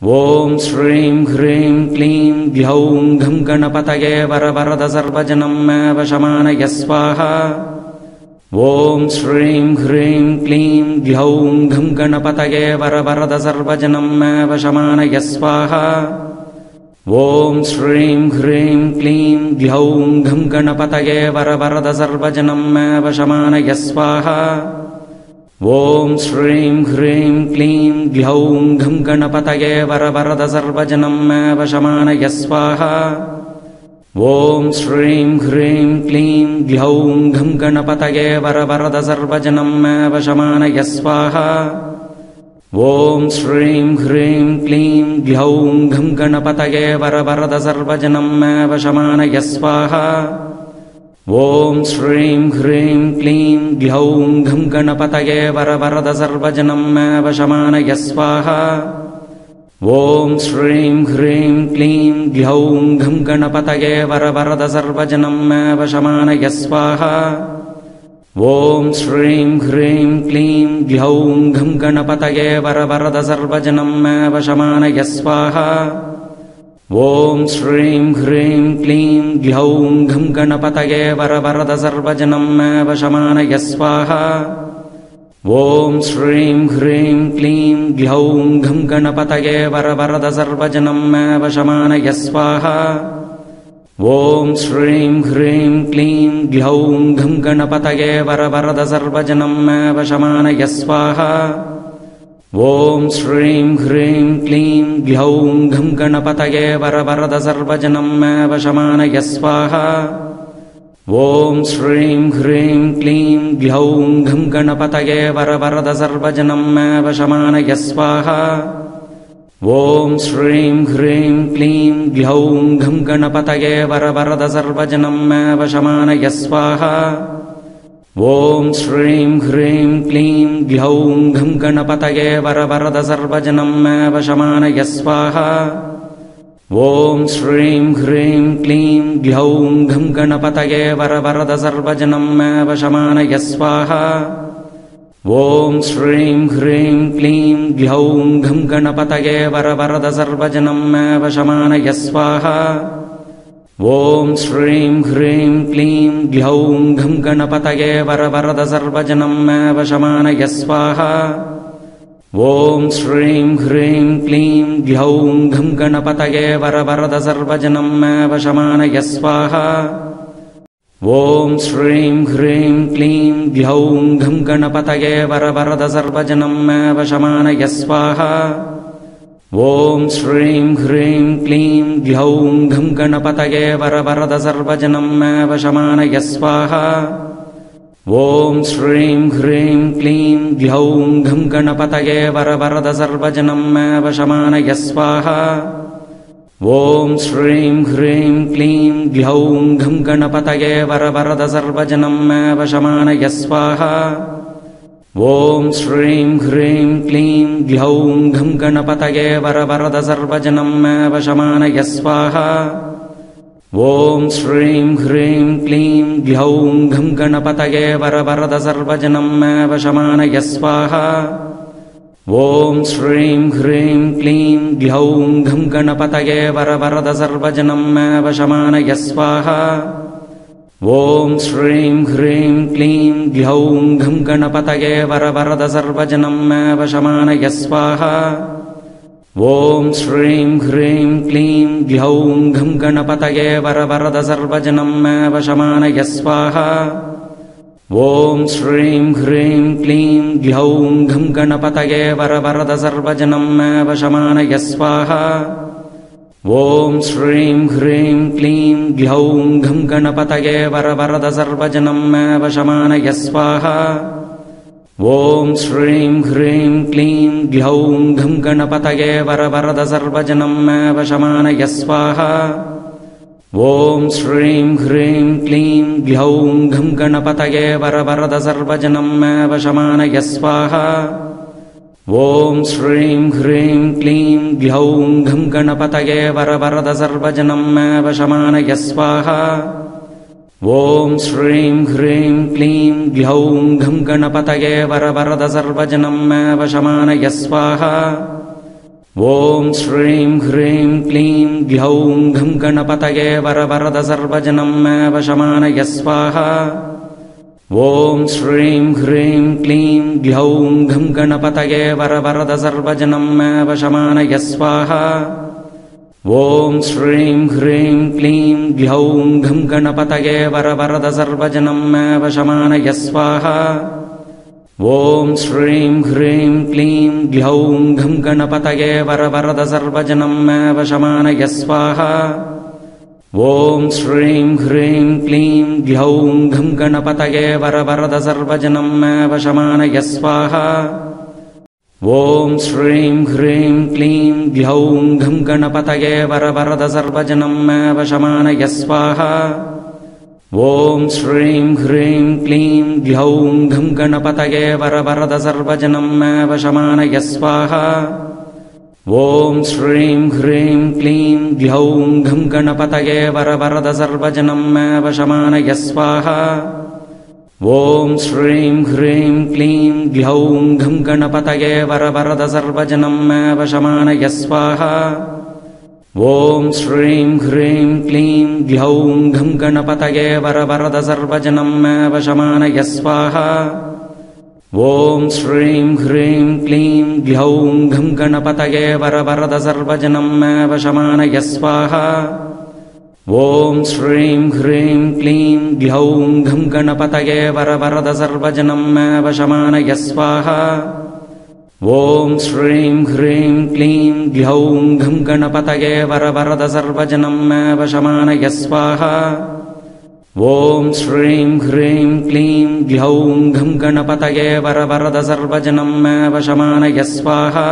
ॐ श्रीं ह्रीं क्लीं ग्लौं घं गणपतये वरवरद सर्वजनं मे वशमानय स्वाहा। ॐ श्रीं ह्रीं क्लीं ग्लौं घं गणपतये वरवरद सर्वजनं मे वशमानय स्वाहा। ॐ श्रीं ह्रीं क्लीं ग्लौं घं गणपतये वरवरद सर्वजनं मे वशमानय स्वाहा। ॐ श्रीं ह्रीं क्लीं ग्लौं घं गणपतये वरवरद सर्वजनं मे वशमानय स्वाहा। ॐ श्रीं ह्रीं क्लीं ग्लौं घं गणपतये वरवरद सर्वजनं मे वशमानय स्वाहा। ॐ श्रीं ह्रीं क्लीं ग्लौं घं गणपतये वरवरद सर्वजनं मे वशमानय स्वाहा। ॐ श्रीं ह्रीं क्लीं ग्लौं घं गणपतये वरवरद सर्वजनं मे वशमानय स्वाहा। ॐ श्रीं ह्रीं क्लीं ग्लौं घं गणपतये वरवरद सर्वजनं मे वशमानय स्वाहा। ॐ श्रीं ह्रीं क्लीं ग्लौं घं गणपतये वरवरद सर्वजनं मे वशमानय स्वाहा। ॐ श्रीं ह्रीं क्लीं ग्लौं घं गणपतये वरवरद सर्वजनं मे वशमानय स्वाहा। ॐ श्रीं ह्रीं क्लीं ग्लौं घं गणपतये वरवरद सर्वजनं मे वशमानय स्वाहा। ॐ श्रीं ह्रीं क्लीं ग्लौं घं गणपतये वरवरद सर्वजनं मे वशमानय स्वाहा। ॐ श्रीं ह्रीं क्लीं ग्लौं घं गणपतये वरवरद सर्वजनं मे वशमानय स्वाहा। ॐ श्रीं ह्रीं क्लीं ग्लौं घं गणपतये वरवरद सर्वजनं मे वशमानय स्वाहा। ॐ श्रीं ह्रीं क्लीं ग्लौं घं गणपतये वरवरद सर्वजनं मे वशमानय स्वाहा। ॐ श्रीं ह्रीं क्लीं ग्लौं घं गणपतये वरवरद सर्वजनं मे वशमानय स्वाहा। ॐ श्रीं ह्रीं क्लीं ग्लौं घं गणपतये वरवरद सर्वजनं मे वशमानय स्वाहा। ॐ श्रीं ह्रीं क्लीं ग्लौं घं गणपतये वरवरद सर्वजनं मे वशमानय स्वाहा। ॐ श्रीं ह्रीं क्लीं ग्लौं घं गणपतये वरवरद सर्वजनं मे वशमानय स्वाहा। ॐ श्रीं ह्रीं क्लीं ग्लौं घं गणपतये वरवरद सर्वजनं मे वशमानय स्वाहा। ॐ श्रीं ह्रीं क्लीं ग्लौं घं गणपतये वरवरद सर्वजनं मे वशमानय स्वाहा। ॐ श्रीं ह्रीं क्लीं ग्लौं घं गणपतये वरवरद सर्वजनं मे वशमानय स्वाहा। ॐ श्रीं ह्रीं क्लीं ग्लौं घं गणपतये वरवरद सर्वजनं मे वशमानय स्वाहा। ॐ श्रीं ह्रीं क्लीं ग्लौं घं गणपतये वरवरद सर्वजनं मे वशमानय स्वाहा। ॐ श्रीं ह्रीं क्लीं ग्लौं घं गणपतये वरवरद सर्वजनं मे वशमानय स्वाहा। ॐ श्रीं ह्रीं क्लीं ग्लौं घं गणपतये वरवरद सर्वजनं मे वशमानय स्वाहा। ॐ श्रीं ह्रीं क्लीं ग्लौं घं गणपतये वरवरद सर्वजनं मे वशमानय स्वाहा। ॐ श्रीं ह्रीं क्लीं ग्लौं घं गणपतये वरवरद सर्वजनं मे वशमानय स्वाहा। ॐ श्रीं ह्रीं क्लीं ग्लौं घं गणपतये वरवरद सर्वजनं मे वशमानय स्वाहा। ॐ श्रीं ह्रीं क्लीं ग्लौं घं गणपतये वरवरद सर्वजनं मे वशमानय स्वाहा। ॐ श्रीं ह्रीं क्लीं ग्लौं घं गणपतये वरवरद सर्वजनं मे वशमानय स्वाहा। ॐ श्रीं ह्रीं क्लीं ग्लौं घं गणपतये वरवरद सर्वजनं मे वशमानय स्वाहा। ॐ श्रीं ह्रीं क्लीं ग्लौं घं गणपतये वरवरद सर्वजनं मे वशमानय स्वाहा। ॐ श्रीं ह्रीं क्लीं ग्लौं घं गणपतये वरवरद सर्वजनं मे वशमानय स्वाहा। ॐ श्रीं ह्रीं क्लीं ग्लौं घं गणपतये वरवरद सर्वजनं मे वशमानय स्वाहा। ॐ श्रीं ह्रीं क्लीं ग्लौं घं गणपतये वरवरद सर्वजनं मे वशमानय स्वाहा। ॐ श्रीं ह्रीं क्लीं ग्लौं घं गणपतये वरवरद सर्वजनं मे वशमानय स्वाहा। ॐ श्रीं ह्रीं क्लीं ग्लौं घं गणपतये वरवरद सर्वजनं मे वशमानय स्वाहा। ॐ श्रीं ह्रीं क्लीं ग्लौं घं गणपतये वरवरद सर्वजनं मे वशमानय स्वाहा। ॐ श्रीं ह्रीं क्लीं ग्लौं घं गणपतये वरवरद सर्वजनं मे वशमानय स्वाहा। ॐ श्रीं ह्रीं क्लीं ग्लौं घं गणपतये वरवरद सर्वजनं मे वशमानय स्वाहा। ॐ श्रीं ह्रीं क्लीं ग्लौं घं गणपतये वरवरद सर्वजनं मे वशमानय स्वाहा। ॐ श्रीं ह्रीं क्लीं ग्लौं घं गणपतये वरवरद सर्वजनं मे वशमानय स्वाहा। ॐ श्रीं ह्रीं क्लीं ग्लौं घं गणपतये वरवरद सर्वजनं मे वशमानय स्वाहा। ॐ श्रीं ह्रीं क्लीं ग्लौं घं गणपतये वरवरद सर्वजनं मे वशमानय स्वाहा। ॐ श्रीं ह्रीं क्लीं ग्लौं घं गणपतये वरवरद सर्वजनं मे वशमानय स्वाहा। ॐ श्रीं ह्रीं क्लीं ग्लौं घं गणपतये वरवरद सर्वजनं मे वशमानय स्वाहा। ॐ श्रीं ह्रीं क्लीं ग्लौं घं गणपतये वरवरद सर्वजनं मे वशमानय स्वाहा। ॐ श्रीं ह्रीं क्लीं ग्लौं घं गणपतये वरवरद सर्वजनं मे वशमानय स्वाहा।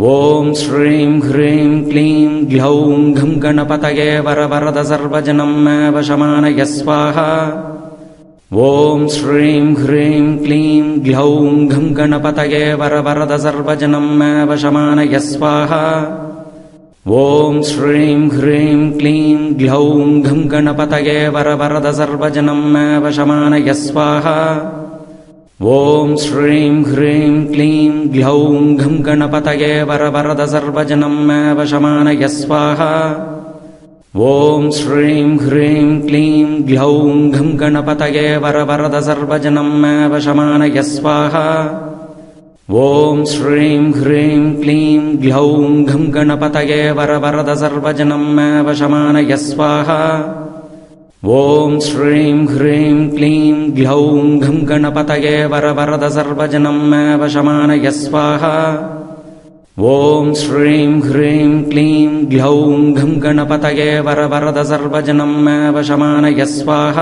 ॐ श्रीं ह्रीं क्लीं ग्लौं घं गणपतये वरवरद सर्वजनं मे वशमानय स्वाहा। ॐ श्रीं ह्रीं क्लीं ग्लौं घं गणपतये वरवरद सर्वजनं मे वशमानय स्वाहा। ॐ श्रीं ह्रीं क्लीं ग्लौं घं गणपतये वरवरद सर्वजनं मे वशमानय स्वाहा। ॐ श्रीं ह्रीं क्लीं ग्लौं घं गणपतये वरवरद सर्वजनं मे वशमानय स्वाहा। ॐ श्रीं ह्रीं क्लीं ग्लौं घं गणपतये वरवरद सर्वजनं मे वशमानय स्वाहा। ॐ श्रीं ह्रीं क्लीं ग्लौं घं गणपतये वरवरद सर्वजनं मे वशमानय स्वाहा। ॐ श्रीं ह्रीं क्लीं ग्लौं घं गणपतये वरवरद सर्वजनं मे वशमानय स्वाहा। ॐ श्रीं ह्रीं क्लीं ग्लौं घं गणपतये वरवरद सर्वजनं मे वशमानय स्वाहा।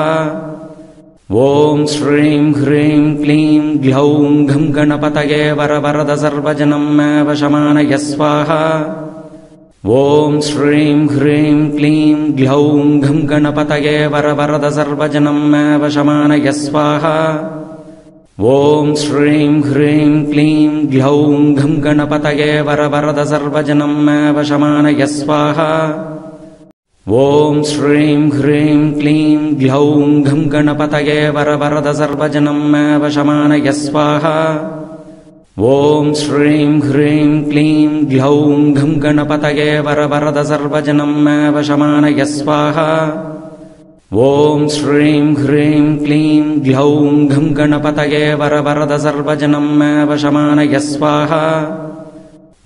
ॐ श्रीं ह्रीं क्लीं ग्लौं घं गणपतये वरवरद सर्वजनं मे वशमानय स्वाहा। ॐ श्रीं ह्रीं क्लीं ग्लौं घं गणपतये वरवरद सर्वजनं मे वशमानय स्वाहा। ॐ श्रीं ह्रीं क्लीं ग्लौं घं गणपतये वरवरद सर्वजनं मे वशमानय स्वाहा। ॐ श्रीं ह्रीं क्लीं ग्लौं घं गणपतये वरवरद सर्वजनं मे वशमानय स्वाहा। ॐ श्रीं ह्रीं क्लीं ग्लौं घं गणपतये वरवरद सर्वजनं मे वशमानय स्वाहा। ॐ श्रीं ह्रीं क्लीं ग्लौं घं गणपतये वरवरद सर्वजनं मे वशमानय स्वाहा।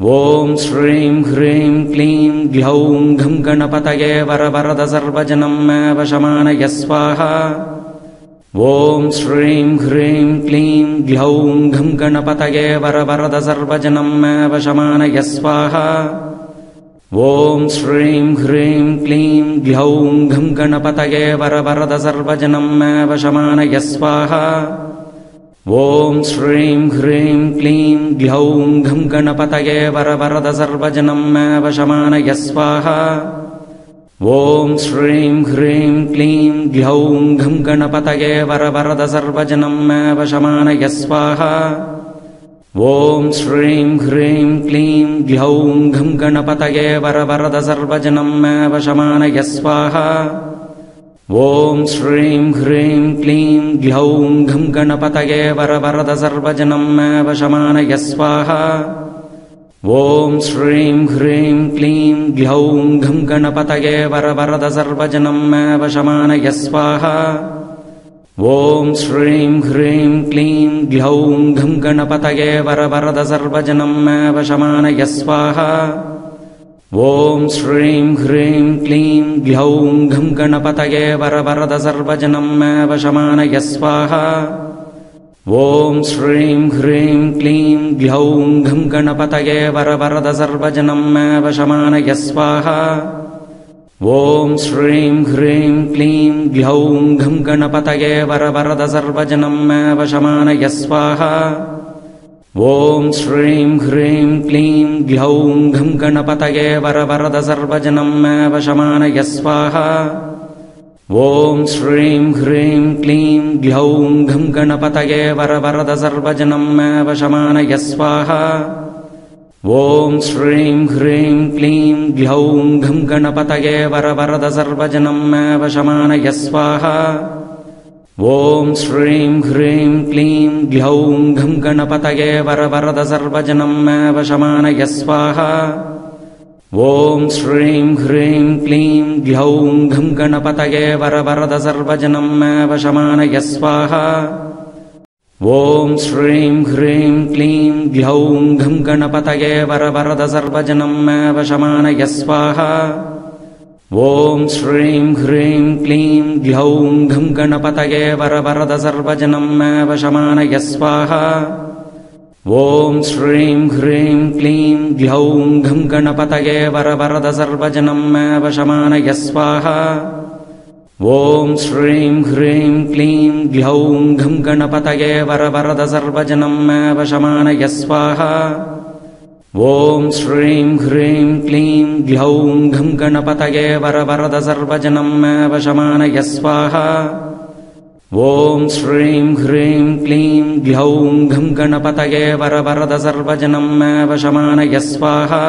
ॐ श्रीं ह्रीं क्लीं ग्लौं घं गणपतये वरवरद सर्वजनं मे वशमानय स्वाहा। ॐ श्रीं ह्रीं क्लीं ग्लौं घं गणपतये वरवरद सर्वजनं मे वशमानय स्वाहा। ॐ श्रीं ह्रीं क्लीं ग्लौं घं गणपतये वरवरद सर्वजनं मे वशमानय स्वाहा। ॐ श्रीं ह्रीं क्लीं ग्लौं घं गणपतये वरवरद सर्वजनं मे वशमानय स्वाहा। ॐ श्रीं ह्रीं क्लीं ग्लौं घं गणपतये वरवरद सर्वजनं मे वशमानय स्वाहा। ॐ श्रीं ह्रीं क्लीं ग्लौं घं गणपतये वरवरद सर्वजनं मे वशमानय स्वाहा। ॐ श्रीं ह्रीं क्लीं ग्लौं घं गणपतये वरवरद सर्वजनं मे वशमानय स्वाहा। ॐ श्रीं ह्रीं क्लीं ग्लौं घं गणपतये वरवरद सर्वजनं मे वशमानय स्वाहा। ॐ श्रीं ह्रीं क्लीं ग्लौं घं गणपतये वरवरद सर्वजनं मे वशमानय स्वाहा। ॐ श्रीं ह्रीं क्लीं ग्लौं घं गणपतये वरवरद सर्वजनं मे वशमानय स्वाहा। ॐ श्रीं ह्रीं क्लीं ग्लौं घं गणपतये वरवरद सर्वजनं मे वशमानय स्वाहा। ॐ श्रीं ह्रीं क्लीं ग्लौं घं गणपतये वरवरद सर्वजनं मे वशमानय स्वाहा। ॐ श्रीं ह्रीं क्लीं ग्लौं घं गणपतये वरवरद सर्वजनं मे वशमानय स्वाहा। ॐ श्रीं ह्रीं क्लीं ग्लौं घं गणपतये वरवरद सर्वजनं मे वशमानय स्वाहा। ॐ श्रीं ह्रीं क्लीं ग्लौं घं गणपतये वरवरद सर्वजनं मे वशमानय स्वाहा। ॐ श्रीं ह्रीं क्लीं ग्लौं घं गणपतये वरवरद सर्वजनं मे वशमानय स्वाहा। ॐ श्रीं ह्रीं क्लीं ग्लौं घं गणपतये वरवरद सर्वजनं मे वशमानय स्वाहा। ॐ श्रीं ह्रीं क्लीं ग्लौं घं गणपतये वरवरद सर्वजनं मे वशमानय स्वाहा। ॐ श्रीं ह्रीं क्लीं ग्लौं घं गणपतये वरवरद सर्वजनं मे वशमानय स्वाहा। ॐ श्रीं ह्रीं क्लीं ग्लौं घं गणपतये वरवरद सर्वजनं मे वशमानय स्वाहा। ॐ श्रीं ह्रीं क्लीं ग्लौं घं गणपतये वरवरद सर्वजनं मे वशमानय स्वाहा। ॐ श्रीं ह्रीं क्लीं ग्लौं घं गणपतये वरवरद सर्वजनं मे वशमानय स्वाहा। ॐ श्रीं ह्रीं क्लीं ग्लौं घं गणपतये वरवरद सर्वजनं मे वशमानय स्वाहा।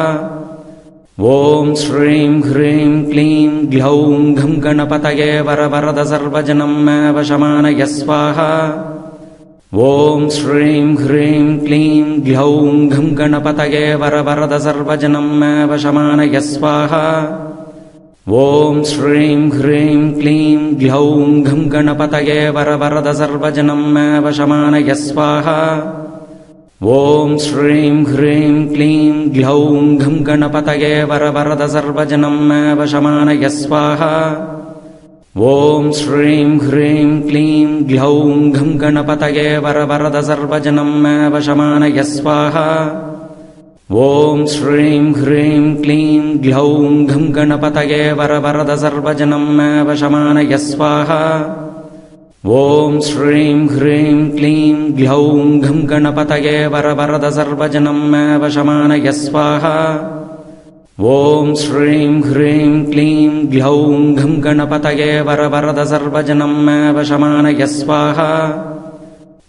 ॐ श्रीं ह्रीं क्लीं ग्लौं घं गणपतये वरवरद सर्वजनं मे वशमानय स्वाहा। ॐ श्रीं ह्रीं क्लीं ग्लौं घं गणपतये वरवरद सर्वजनं मे वशमानय स्वाहा। ॐ श्रीं ह्रीं क्लीं ग्लौं घं गणपतये वरवरद सर्वजनं मे वशमानय स्वाहा। ॐ श्रीं ह्रीं क्लीं ग्लौं घं गणपतये वरवरद सर्वजनं मे वशमानय स्वाहा। ॐ श्रीं ह्रीं क्लीं ग्लौं घं गणपतये वरवरद सर्वजनं मे वशमानय स्वाहा। ॐ श्रीं ह्रीं क्लीं ग्लौं घं गणपतये वरवरद सर्वजनं मे वशमानय स्वाहा। ॐ श्रीं ह्रीं क्लीं ग्लौं घं गणपतये वरवरद सर्वजनं मे वशमानय स्वाहा। ॐ श्रीं ह्रीं क्लीं ग्लौं घं गणपतये वरवरद सर्वजनं मे वशमानय स्वाहा।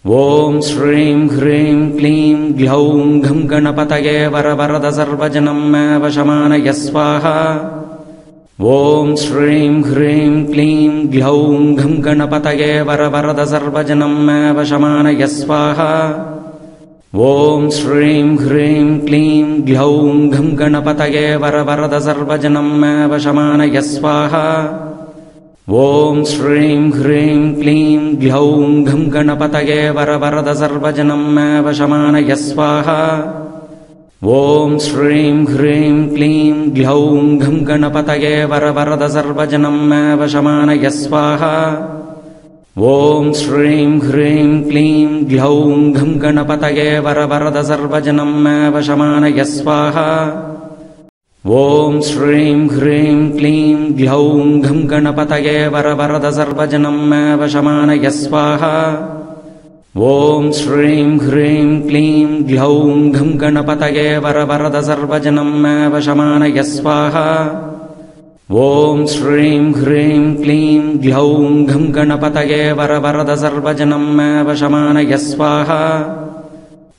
ॐ श्रीं ह्रीं क्लीं ग्लौं घं गणपतये वरवरद सर्वजनं मे वशमानय स्वाहा। ॐ श्रीं ह्रीं क्लीं ग्लौं घं गणपतये वरवरद सर्वजनं मे वशमानय स्वाहा। ॐ श्रीं ह्रीं क्लीं ग्लौं घं गणपतये वरवरद सर्वजनं मे वशमानय स्वाहा। ॐ श्रीं ह्रीं क्लीं ग्लौं घं गणपतये वरवरद सर्वजनं मे वशमानय स्वाहा। ॐ श्रीं ह्रीं क्लीं ग्लौं घं गणपतये वरवरद सर्वजनं मे वशमानय स्वाहा। ॐ श्रीं ह्रीं क्लीं ग्लौं घं गणपतये वरवरद सर्वजनं मे वशमानय स्वाहा। ॐ श्रीं ह्रीं क्लीं ग्लौं घं गणपतये वरवरद सर्वजनं मे वशमानय स्वाहा। ॐ श्रीं ह्रीं क्लीं ग्लौं घं गणपतये वरवरद सर्वजनं मे वशमानय स्वाहा। ॐ श्रीं ह्रीं क्लीं ग्लौं घं गणपतये वरवरद सर्वजनं मे वशमानय स्वाहा।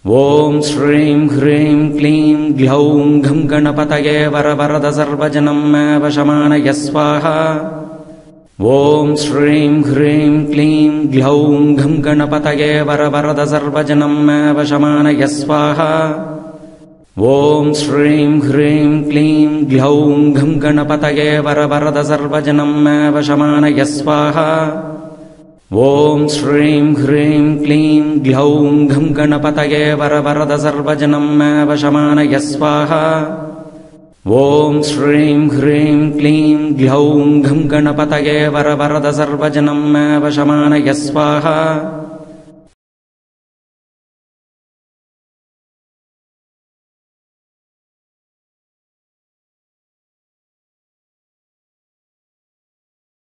ॐ श्रीं ह्रीं क्लीं ग्लौं घं गणपतये वरवरद सर्वजनं मे वशमानय स्वाहा। ॐ श्रीं ह्रीं क्लीं ग्लौं घं गणपतये वरवरद सर्वजनं मे वशमानय स्वाहा। ॐ श्रीं ह्रीं क्लीं ग्लौं घं गणपतये वरवरद सर्वजनं मे वशमानय स्वाहा ॐ श्रीं ह्रीं क्लीं ग्लौं घं गणपतये वरवरद सर्वजनं मे वशमानय स्वाहा ॐ श्रीं ह्रीं क्लीं ग्लौं घं गणपतये वरवरद सर्वजनं मे वशमानय स्वाहा